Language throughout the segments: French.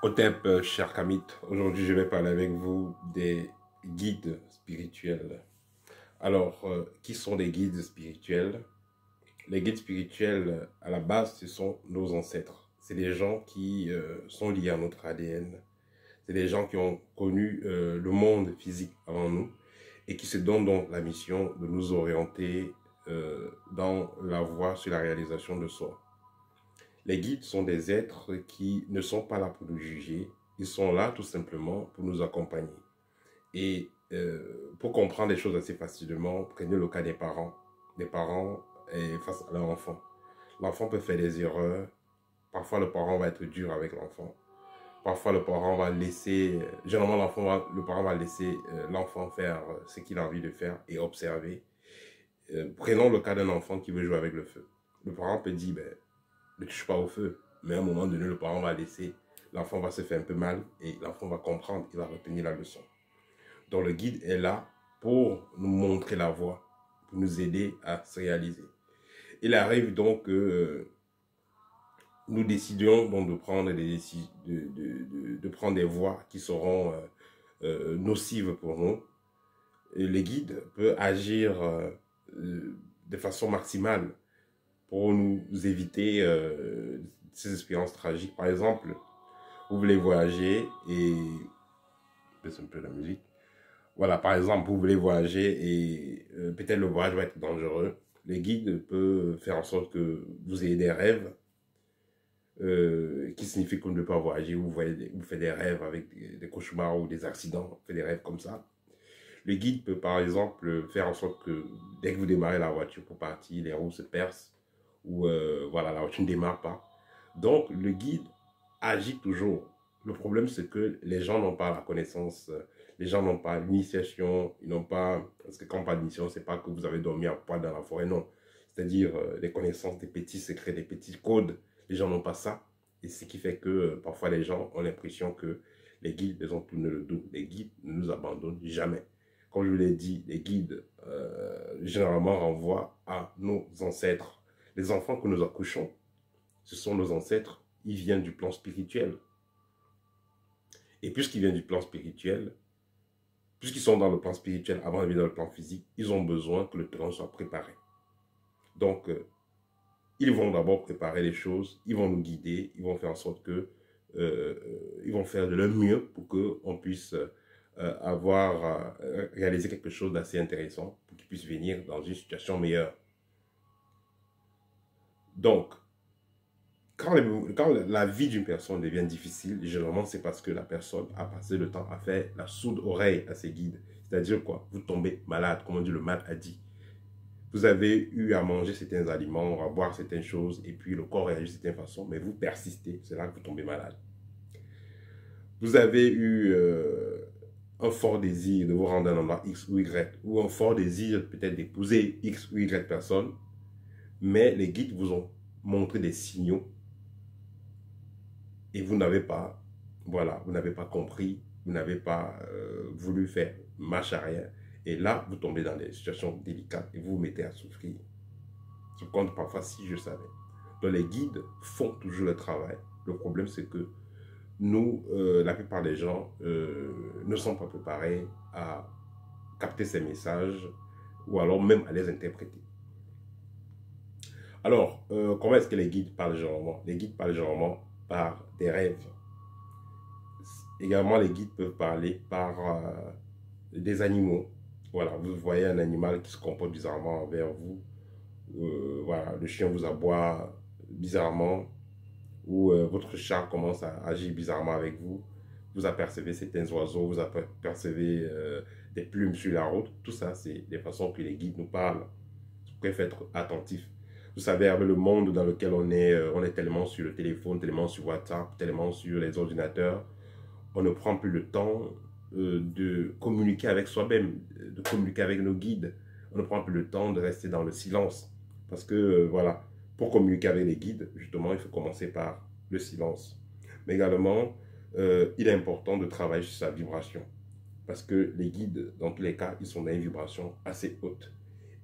Otep, cher Kamit, aujourd'hui je vais parler avec vous des guides spirituels. Alors, qui sont les guides spirituels? Les guides spirituels, à la base, ce sont nos ancêtres. C'est des gens qui sont liés à notre ADN. C'est des gens qui ont connu le monde physique avant nous et qui se donnent donc la mission de nous orienter dans la voie sur la réalisation de soi. Les guides sont des êtres qui ne sont pas là pour nous juger, ils sont là tout simplement pour nous accompagner. Et pour comprendre les choses assez facilement, prenez le cas des parents. Les parents face à leur enfant. L'enfant peut faire des erreurs, parfois le parent va être dur avec l'enfant. Parfois le parent va laisser, généralement le parent va laisser l'enfant faire ce qu'il a envie de faire et observer. Prenons le cas d'un enfant qui veut jouer avec le feu. Le parent peut dire, ben, ne touche pas au feu. Mais à un moment donné, le parent va laisser, l'enfant va se faire un peu mal et l'enfant va comprendre, il va retenir la leçon. Donc le guide est là pour nous montrer la voie, pour nous aider à se réaliser. Il arrive donc que nous décidions donc de prendre des voies qui seront nocives pour nous. Et le guide peut agir de façon maximale pour nous éviter ces expériences tragiques. Par exemple, vous voulez voyager et... Baisse un peu la musique. Voilà, par exemple, vous voulez voyager et peut-être le voyage va être dangereux. Le guide peut faire en sorte que vous ayez des rêves qui signifie que vous ne pouvez pas voyager. Vous faites des rêves avec des cauchemars ou des accidents, vous faites des rêves comme ça. Le guide peut par exemple faire en sorte que dès que vous démarrez la voiture pour partir, les roues se percent ou voilà, la voiture ne démarre pas. Donc le guide agit toujours. Le problème c'est que les gens n'ont pas la connaissance, les gens n'ont pas l'initiation, ils n'ont pas, parce que quand on parle d'initiation, c'est pas que vous avez dormi à poil dans la forêt, non. C'est-à-dire les connaissances des petits secrets, des petits codes, les gens n'ont pas ça. Et ce qui fait que parfois les gens ont l'impression que les guides les ont tourné le dos. Les guides ne nous abandonnent jamais. Comme je vous l'ai dit, les guides généralement renvoient à nos ancêtres. Les enfants que nous accouchons, ce sont nos ancêtres. Ils viennent du plan spirituel. Et puisqu'ils viennent du plan spirituel, puisqu'ils sont dans le plan spirituel avant de venir dans le plan physique, ils ont besoin que le terrain soit préparé. Donc, ils vont d'abord préparer les choses, ils vont nous guider, ils vont faire en sorte que, ils vont faire de leur mieux pour qu'on puisse réalisé quelque chose d'assez intéressant pour qu'ils puissent venir dans une situation meilleure. Donc, quand la vie d'une personne devient difficile, généralement c'est parce que la personne a passé le temps à faire la sourde oreille à ses guides. C'est-à-dire quoi? Vous tombez malade, comme on dit, le mal a dit. Vous avez eu à manger certains aliments, à boire certaines choses, et puis le corps réagit de certaine façon, mais vous persistez, c'est là que vous tombez malade. Vous avez eu un fort désir de vous rendre à un endroit X ou Y, ou un fort désir peut-être d'épouser X ou Y personne, mais les guides vous ont montré des signaux et vous n'avez pas, voilà, vous n'avez pas compris, vous n'avez pas voulu faire marche arrière, et là, vous tombez dans des situations délicates et vous vous mettez à souffrir. Ce compte parfois si je savais. Donc les guides font toujours le travail. Le problème, c'est que nous, la plupart des gens ne sont pas préparés à capter ces messages ou alors même à les interpréter. Alors, comment est-ce que les guides parlent généralement? Les guides parlent généralement par des rêves. Également, les guides peuvent parler par des animaux. Voilà, vous voyez un animal qui se comporte bizarrement envers vous. Voilà, le chien vous aboie bizarrement, ou votre chat commence à agir bizarrement avec vous. Vous apercevez certains oiseaux, vous apercevez des plumes sur la route. Tout ça, c'est des façons que les guides nous parlent. Vous pouvez être attentif. Vous savez, avec le monde dans lequel on est tellement sur le téléphone, tellement sur WhatsApp, tellement sur les ordinateurs, on ne prend plus le temps de communiquer avec soi-même, de communiquer avec nos guides. On ne prend plus le temps de rester dans le silence. Parce que, voilà, pour communiquer avec les guides, justement, il faut commencer par le silence. Mais également, il est important de travailler sur sa vibration. Parce que les guides, dans tous les cas, ils sont dans une vibration assez haute.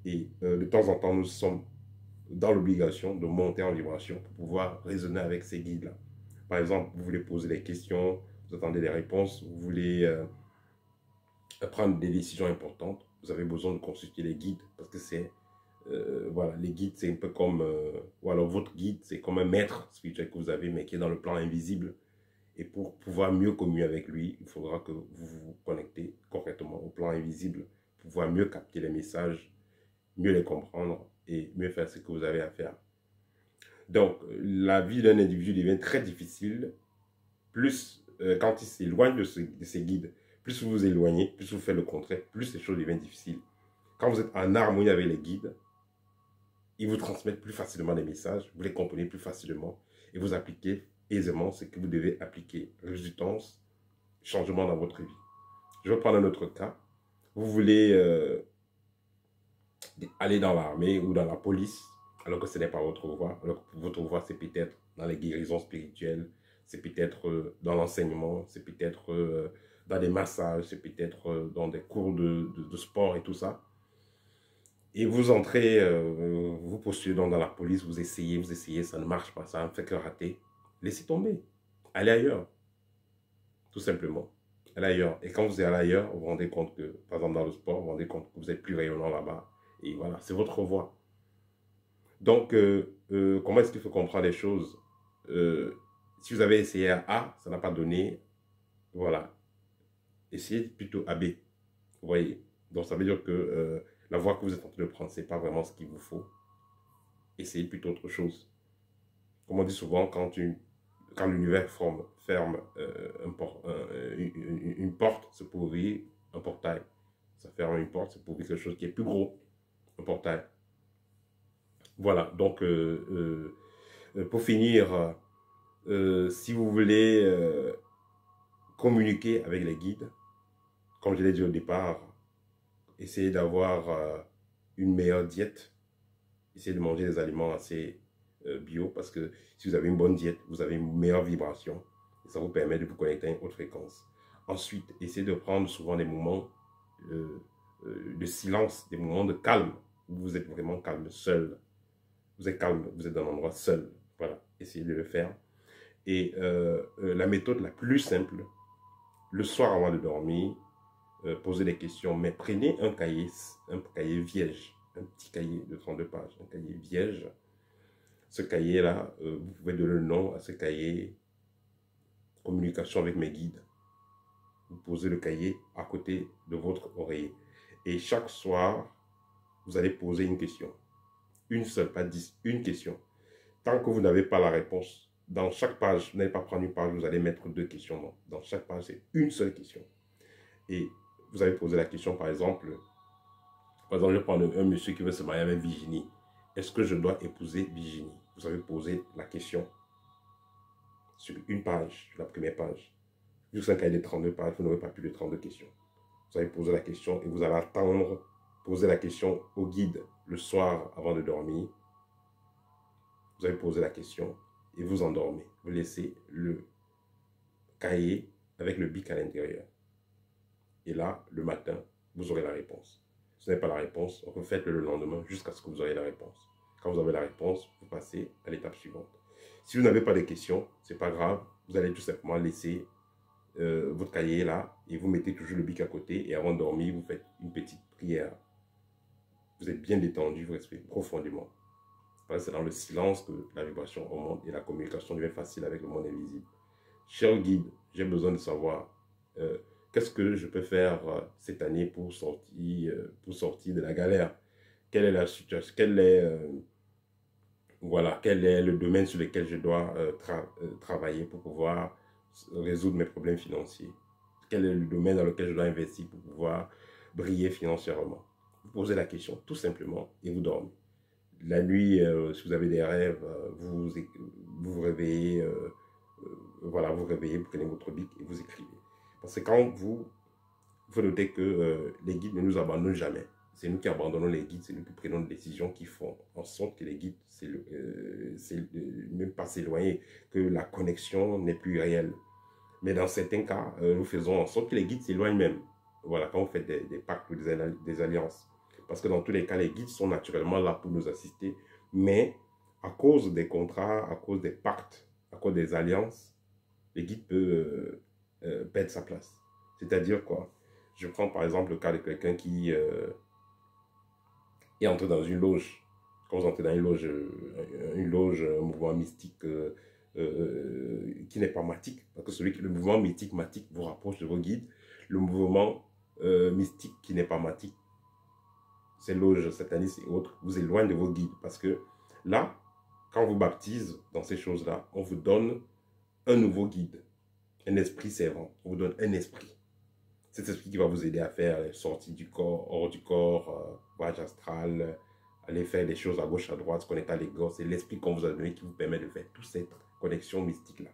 Et de temps en temps, nous sommes dans l'obligation de monter en vibration pour pouvoir raisonner avec ces guides-là. par exemple, vous voulez poser des questions, vous attendez des réponses, vous voulez prendre des décisions importantes, vous avez besoin de consulter les guides parce que c'est, voilà, les guides, c'est un peu comme, ou alors votre guide, c'est comme un maître spirituel que vous avez, mais qui est dans le plan invisible. Et pour pouvoir mieux communiquer avec lui, il faudra que vous vous connectez correctement au plan invisible pour pouvoir mieux capter les messages, mieux les comprendre et mieux faire ce que vous avez à faire. Donc, la vie d'un individu devient très difficile plus quand il s'éloigne de ses guides. Plus vous vous éloignez, plus vous faites le contraire, plus les choses deviennent difficiles. Quand vous êtes en harmonie avec les guides, ils vous transmettent plus facilement les messages, vous les comprenez plus facilement et vous appliquez aisément ce que vous devez appliquer. Résultat, changement dans votre vie. Je vais prendre un autre cas. Vous voulez aller dans l'armée ou dans la police, alors que ce n'est pas votre voie. Alors que votre voie, c'est peut-être dans les guérisons spirituelles, c'est peut-être dans l'enseignement, c'est peut-être dans des massages, c'est peut-être dans des cours de sport et tout ça. Et vous entrez, vous postulez dans la police, vous essayez, ça ne marche pas, ça ne fait que rater. Laissez tomber. Allez ailleurs. Tout simplement. Allez ailleurs. Et quand vous allez ailleurs, vous vous rendez compte que, par exemple dans le sport, vous vous rendez compte que vous êtes plus rayonnant là-bas. Et voilà, c'est votre voie. Donc, comment est-ce qu'il faut comprendre les choses? Si vous avez essayé à A, ça n'a pas donné, voilà. Essayez plutôt à B. Vous voyez? Donc, ça veut dire que la voie que vous êtes en train de prendre, ce n'est pas vraiment ce qu'il vous faut. Essayez plutôt autre chose. Comme on dit souvent, quand l'univers ferme une porte, c'est pour ouvrir un portail. Ça ferme une porte, c'est pour ouvrir quelque chose qui est plus gros, un portail. Voilà, donc pour finir, si vous voulez communiquer avec les guides, comme je l'ai dit au départ, essayez d'avoir une meilleure diète, essayez de manger des aliments assez bio, parce que si vous avez une bonne diète, vous avez une meilleure vibration, et ça vous permet de vous connecter à une haute fréquence. Ensuite, essayez de prendre souvent des moments de silence, des moments de calme, où vous êtes vraiment calme, seul. Vous êtes calme, vous êtes dans un endroit seul. Voilà, essayez de le faire. Et la méthode la plus simple, le soir avant de dormir, posez des questions, mais prenez un cahier vierge, un petit cahier de 32 pages, un cahier vierge. Ce cahier-là, vous pouvez donner le nom à ce cahier, communication avec mes guides. Vous posez le cahier à côté de votre oreiller. Et chaque soir, vous allez poser une question. Une seule, pas 10, une question. Tant que vous n'avez pas la réponse, dans chaque page, vous n'allez pas prendre une page, vous allez mettre 2 questions. Non. Dans chaque page, c'est une seule question. Et vous allez poser la question, par exemple, je prends un monsieur qui veut se marier avec Virginie. Est-ce que je dois épouser Virginie? Vous avez posé la question sur une page, sur la première page. Juste un cahier de 32 pages, vous n'aurez pas plus de 32 questions. Vous allez poser la question et vous allez attendre, poser la question au guide le soir avant de dormir. Vous allez poser la question et vous endormez. Vous laissez le cahier avec le bic à l'intérieur. Et là, le matin, vous aurez la réponse. Si vous n'avez pas la réponse, refaites-le le lendemain jusqu'à ce que vous ayez la réponse. Quand vous avez la réponse, vous passez à l'étape suivante. Si vous n'avez pas de questions, ce n'est pas grave. Vous allez tout simplement laisser votre cahier là et vous mettez toujours le bic à côté et avant de dormir, vous faites une petite prière. Vous êtes bien détendu, vous respirez profondément. C'est dans le silence que la vibration augmente et la communication devient facile avec le monde invisible. Cher guide, j'ai besoin de savoir qu'est-ce que je peux faire cette année pour sortir de la galère. Quelle est la situation, quel est le domaine sur lequel je dois travailler pour pouvoir résoudre mes problèmes financiers. Quel est le domaine dans lequel je dois investir pour pouvoir briller financièrement. Vous posez la question tout simplement et vous dormez. La nuit, si vous avez des rêves, vous vous réveillez, vous réveillez, vous prenez votre bic et vous écrivez. Parce que quand il faut noter que les guides ne nous abandonnent jamais. C'est nous qui abandonnons les guides, c'est nous qui prenons des décisions qui font en sorte que les guides, même pas s'éloigner, que la connexion n'est plus réelle. Mais dans certains cas, nous faisons en sorte que les guides s'éloignent même. Voilà, quand on fait des pactes ou des alliances. Parce que dans tous les cas, les guides sont naturellement là pour nous assister. Mais à cause des contrats, à cause des pactes, à cause des alliances, les guides peuvent perdre sa place. C'est-à-dire quoi? Je prends par exemple le cas de quelqu'un qui est entré dans une loge. Quand vous entrez dans une loge, un mouvement mystique qui n'est pas matique, parce que le mouvement mythique, matique vous rapproche de vos guides. Le mouvement mystique qui n'est pas matique, ces loges satanistes et autres, vous éloigne de vos guides. Parce que là, quand on vous baptise dans ces choses-là, on vous donne un nouveau guide, un esprit servant. On vous donne un esprit. Cet esprit qui va vous aider à faire les sorties du corps, hors du corps, voyage astral, aller faire des choses à gauche, à droite, se connecter à l'ego. C'est l'esprit qu'on vous a donné qui vous permet de faire toute cette connexion mystique-là.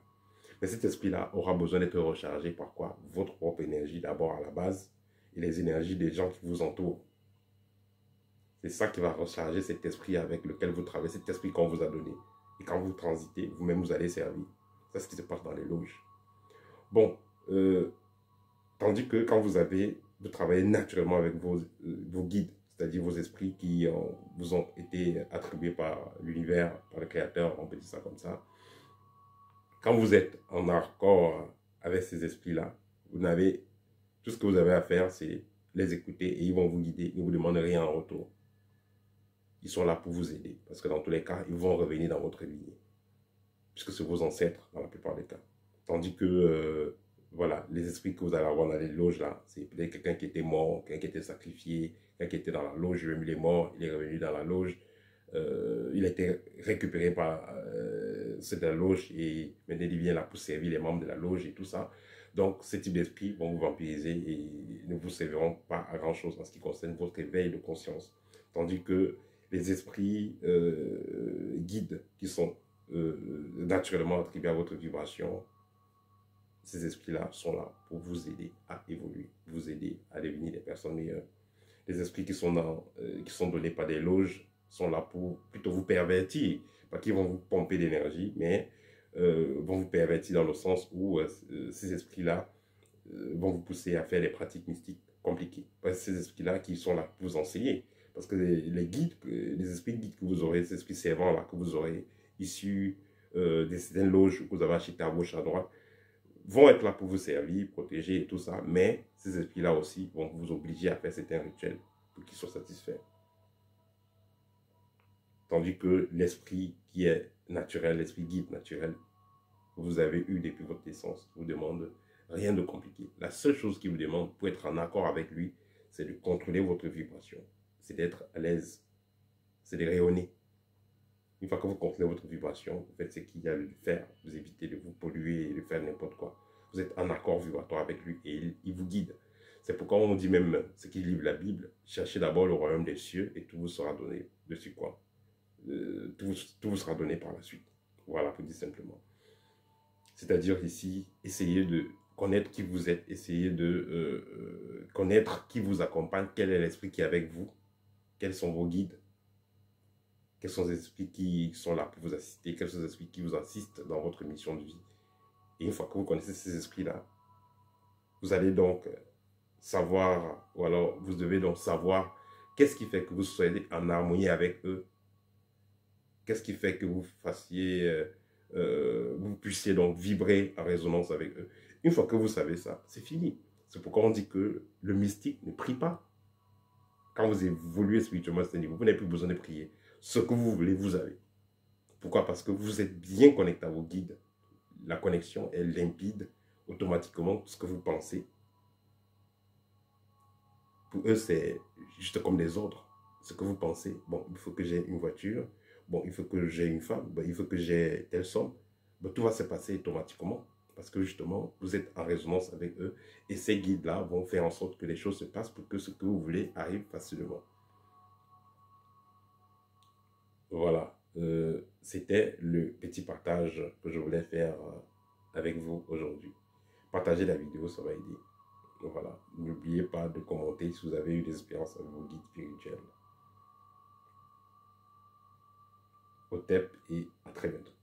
Mais cet esprit-là aura besoin d'être rechargé par quoi? Votre propre énergie d'abord à la base et les énergies des gens qui vous entourent. C'est ça qui va recharger cet esprit avec lequel vous travaillez, cet esprit qu'on vous a donné. Et quand vous transitez, vous-même vous allez servir. C'est ce qui se passe dans les loges. Bon, tandis que quand vous travaillez naturellement avec vos guides, c'est-à-dire vos esprits qui vous ont été attribués par l'univers, par le Créateur, on peut dire ça comme ça. Quand vous êtes en accord avec ces esprits-là, tout ce que vous avez à faire, c'est les écouter et ils vont vous guider, ils ne vous demandent rien en retour. Ils sont là pour vous aider, parce que dans tous les cas, ils vont revenir dans votre lignée, puisque c'est vos ancêtres dans la plupart des cas. Tandis que, voilà, les esprits que vous allez avoir dans les loges là, c'est peut-être quelqu'un qui était mort, quelqu'un qui était sacrifié, quelqu'un qui était dans la loge, il est mort, il est revenu dans la loge, il a été récupéré par cette loge et maintenant il vient là pour servir les membres de la loge et tout ça. Donc, ce type d'esprit vont vous vampiriser et ne vous serviront pas à grand chose en ce qui concerne votre éveil de conscience. Tandis que les esprits guides qui sont naturellement attribués à votre vibration, ces esprits-là sont là pour vous aider à évoluer, vous aider à devenir des personnes meilleures. Les esprits qui sont donnés par des loges sont là pour plutôt vous pervertir, pas qu'ils vont vous pomper d'énergie, mais vont vous pervertir dans le sens où ces esprits-là vont vous pousser à faire des pratiques mystiques compliquées. Parce que ces esprits-là qui sont là pour vous enseigner. Parce que les guides, les esprits guides que vous aurez, ces esprits servants là que vous aurez issus des certaines loges que vous avez achetées à gauche, à droite, vont être là pour vous servir, protéger et tout ça, mais ces esprits-là aussi vont vous obliger à faire certains rituels pour qu'ils soient satisfaits. Tandis que l'esprit qui est naturel, l'esprit guide naturel, que vous avez eu depuis votre naissance, vous demande rien de compliqué. La seule chose qu'il vous demande pour être en accord avec lui, c'est de contrôler votre vibration, c'est d'être à l'aise, c'est de rayonner. Une fois que vous contrôlez votre vibration, vous faites ce qu'il y a à faire, vous évitez de vous polluer et de faire n'importe quoi. Vous êtes en accord vibratoire avec lui et il vous guide. C'est pourquoi on dit même, ce qui livre la Bible, cherchez d'abord le royaume des cieux et tout vous sera donné. Dessus quoi? Tout vous sera donné par la suite. Voilà, pour dire simplement. C'est-à-dire ici, essayez de connaître qui vous êtes, essayez de connaître qui vous accompagne, quel est l'esprit qui est avec vous, quels sont vos guides, quels sont les esprits qui sont là pour vous assister, quels sont les esprits qui vous assistent dans votre mission de vie. Et une fois que vous connaissez ces esprits-là, vous allez donc savoir, ou alors vous devez donc savoir qu'est-ce qui fait que vous soyez en harmonie avec eux. Qu'est-ce qui fait que vous vous puissiez donc vibrer en résonance avec eux. Une fois que vous savez ça, c'est fini. C'est pourquoi on dit que le mystique ne prie pas. Quand vous évoluez spirituellement à ce niveau, vous n'avez plus besoin de prier. Ce que vous voulez, vous avez. Pourquoi? Parce que vous êtes bien connecté à vos guides. La connexion est limpide, automatiquement, ce que vous pensez. Pour eux, c'est juste comme les autres. Ce que vous pensez, bon, il faut que j'ai une voiture, bon, il faut que j'ai une femme, bon, il faut que j'ai telle somme. Bon, tout va se passer automatiquement parce que justement, vous êtes en résonance avec eux et ces guides-là vont faire en sorte que les choses se passent pour que ce que vous voulez arrive facilement. Voilà, c'était le petit partage que je voulais faire avec vous aujourd'hui. Partagez la vidéo, ça va aider. Donc voilà, n'oubliez pas de commenter si vous avez eu des expériences avec vos guides spirituels. Au TEP et à très bientôt.